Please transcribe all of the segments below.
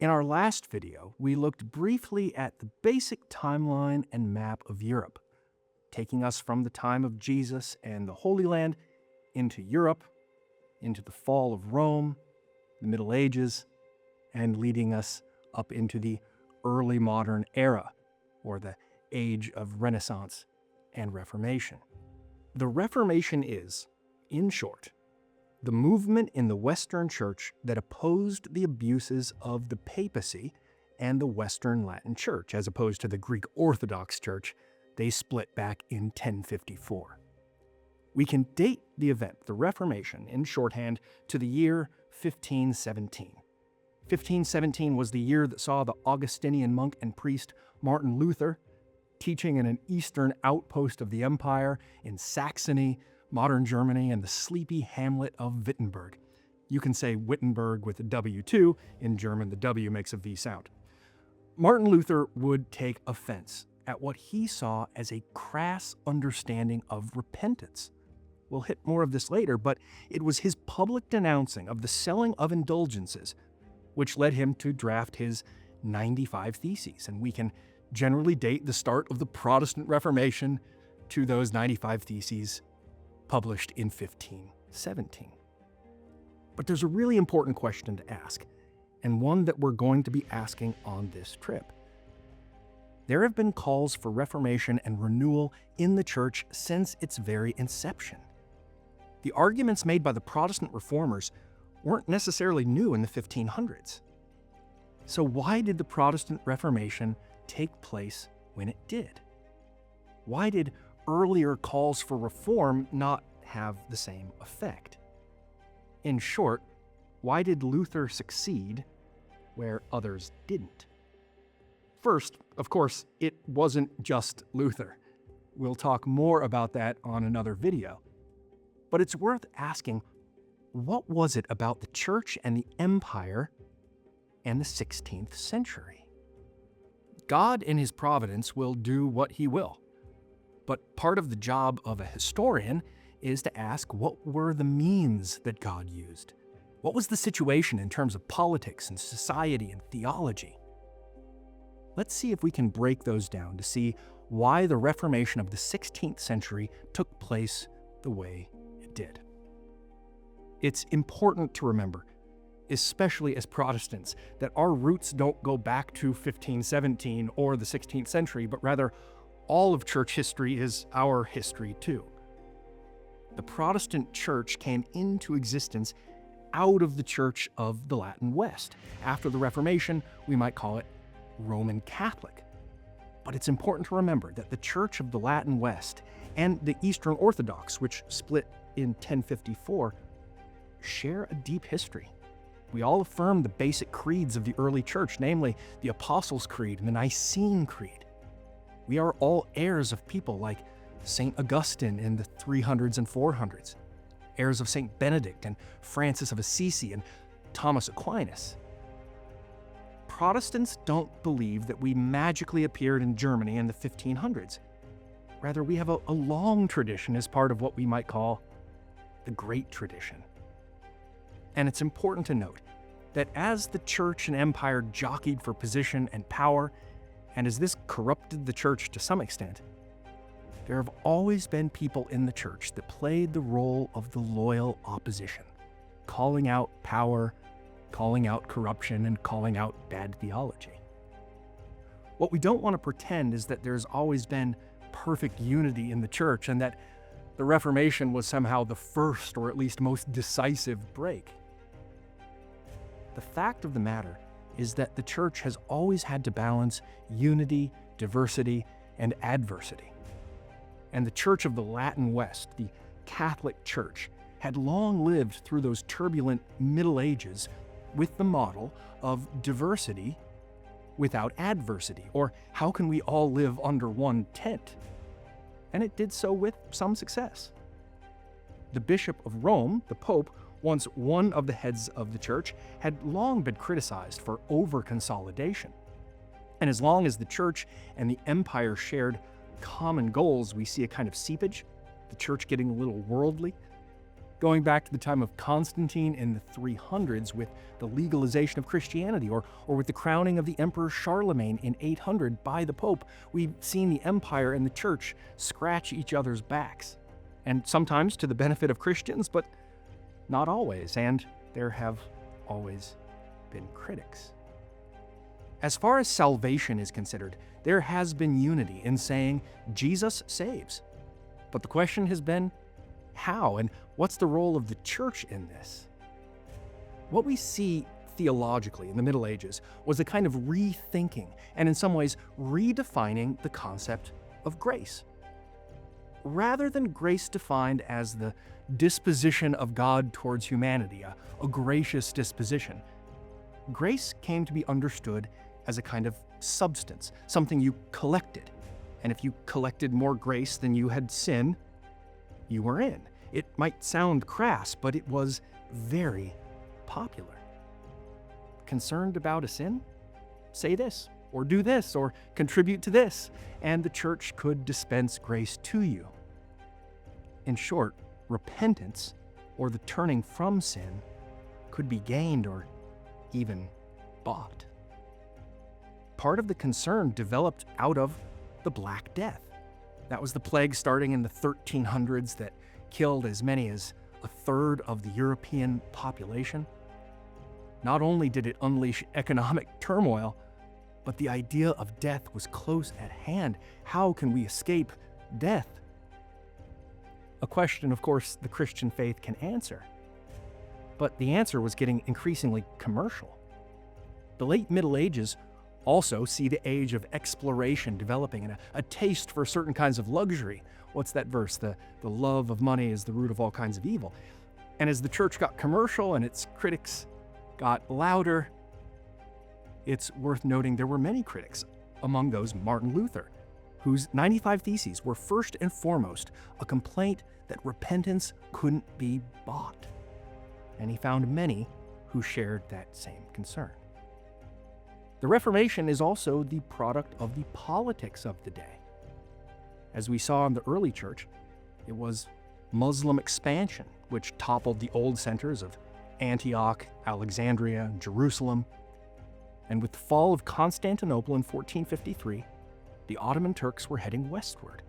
In our last video, we looked briefly at the basic timeline and map of Europe, taking us from the time of Jesus and the Holy Land into Europe, into the fall of Rome, the Middle Ages, and leading us up into the early modern era, or the age of Renaissance and Reformation. The Reformation is, in short, the movement in the Western Church that opposed the abuses of the papacy and the Western Latin Church, as opposed to the Greek Orthodox Church they split back in 1054. We can date the event, the Reformation, in shorthand, to the year 1517. 1517 was the year that saw the Augustinian monk and priest Martin Luther teaching in an eastern outpost of the empire in Saxony, modern Germany, and the sleepy hamlet of Wittenberg. You can say Wittenberg with a W too. In German, the W makes a V sound. Martin Luther would take offense at what he saw as a crass understanding of repentance. We'll hit more of this later, but it was his public denouncing of the selling of indulgences which led him to draft his 95 Theses, and we can generally date the start of the Protestant Reformation to those 95 Theses published in 1517. But there's a really important question to ask, and one that we're going to be asking on this trip. There have been calls for reformation and renewal in the Church since its very inception. The arguments made by the Protestant reformers weren't necessarily new in the 1500s. So why did the Protestant Reformation take place when it did? Why did earlier calls for reform not have the same effect? In short, why did Luther succeed where others didn't? First, of course, it wasn't just Luther. We'll talk more about that on another video. But it's worth asking, what was it about the Church and the Empire and the 16th century? God in his providence will do what he will. But part of the job of a historian is to ask, what were the means that God used? What was the situation in terms of politics and society and theology? Let's see if we can break those down to see why the Reformation of the 16th century took place the way it did. It's important to remember, especially as Protestants, that our roots don't go back to 1517 or the 16th century, but rather all of church history is our history too. The Protestant Church came into existence out of the Church of the Latin West. After the Reformation, we might call it Roman Catholic. But it's important to remember that the Church of the Latin West and the Eastern Orthodox, which split in 1054, share a deep history. We all affirm the basic creeds of the early church, namely the Apostles' Creed and the Nicene Creed. We are all heirs of people like St. Augustine in the 300s and 400s, heirs of St. Benedict and Francis of Assisi and Thomas Aquinas. Protestants don't believe that we magically appeared in Germany in the 1500s. Rather, we have a long tradition as part of what we might call the Great Tradition. And it's important to note that as the church and empire jockeyed for position and power, and as this corrupted the church to some extent, there have always been people in the church that played the role of the loyal opposition, calling out power, calling out corruption, and calling out bad theology. What we don't want to pretend is that there's always been perfect unity in the church and that the Reformation was somehow the first or at least most decisive break. The fact of the matter is that the church has always had to balance unity, diversity, and adversity. And the Church of the Latin West, the Catholic Church, had long lived through those turbulent Middle Ages with the model of diversity without adversity, or how can we all live under one tent? And it did so with some success. The Bishop of Rome, the Pope, once one of the heads of the church, had long been criticized for over-consolidation. And as long as the church and the empire shared common goals, we see a kind of seepage, the church getting a little worldly. going back to the time of Constantine in the 300s with the legalization of Christianity, or with the crowning of the Emperor Charlemagne in 800 by the Pope. We've seen the empire and the church scratch each other's backs, and sometimes to the benefit of Christians, but not always, and there have always been critics. As far as salvation is considered, there has been unity in saying Jesus saves. But the question has been, how, and what's the role of the church in this? What we see theologically in the Middle Ages was a kind of rethinking and in some ways redefining the concept of grace. Rather than grace defined as the disposition of God towards humanity, a gracious disposition, grace came to be understood as a kind of substance, something you collected. And if you collected more grace than you had sin, you were in. It might sound crass, but it was very popular. Concerned about a sin? Say this, or do this, or contribute to this, and the church could dispense grace to you. In short, repentance, or the turning from sin, could be gained or even bought. Part of the concern developed out of the Black Death. That was the plague starting in the 1300s that killed as many as a third of the European population. Not only did it unleash economic turmoil, but the idea of death was close at hand. How can we escape death? A question, of course, the Christian faith can answer. But the answer was getting increasingly commercial. The late Middle Ages also see the age of exploration developing and a taste for certain kinds of luxury. What's that verse? The love of money is the root of all kinds of evil. And as the church got commercial and its critics got louder, it's worth noting there were many critics, among those Martin Luther, whose 95 Theses were first and foremost a complaint that repentance couldn't be bought. And he found many who shared that same concern. The Reformation is also the product of the politics of the day. As we saw in the early church, it was Muslim expansion which toppled the old centers of Antioch, Alexandria, Jerusalem. And with the fall of Constantinople in 1453, the Ottoman Turks were heading westward.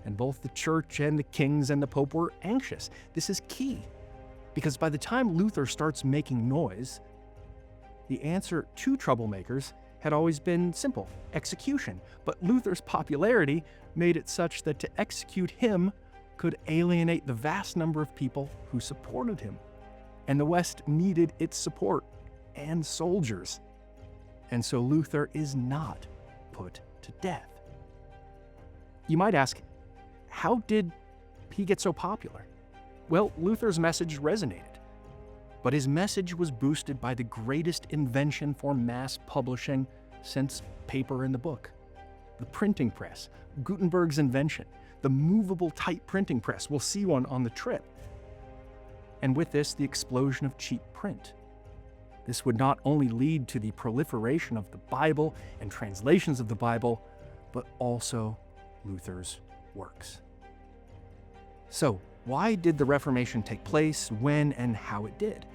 And both the church and the kings and the pope were anxious. This is key, because by the time Luther starts making noise, the answer to troublemakers had always been simple: execution. But Luther's popularity made it such that to execute him could alienate the vast number of people who supported him. And the West needed its support and soldiers. And so Luther is not put to death. You might ask, how did he get so popular? Well, Luther's message resonated. But his message was boosted by the greatest invention for mass publishing since paper in the book: the printing press, Gutenberg's invention, the movable type printing press. We'll see one on the trip. And with this, the explosion of cheap print. This would not only lead to the proliferation of the Bible and translations of the Bible, but also Luther's works. So, why did the Reformation take place, when and how it did?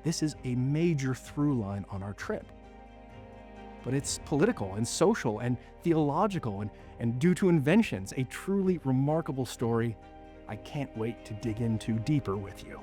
This is a major through line on our trip. But it's political and social and theological and due to inventions, a truly remarkable story I can't wait to dig into deeper with you.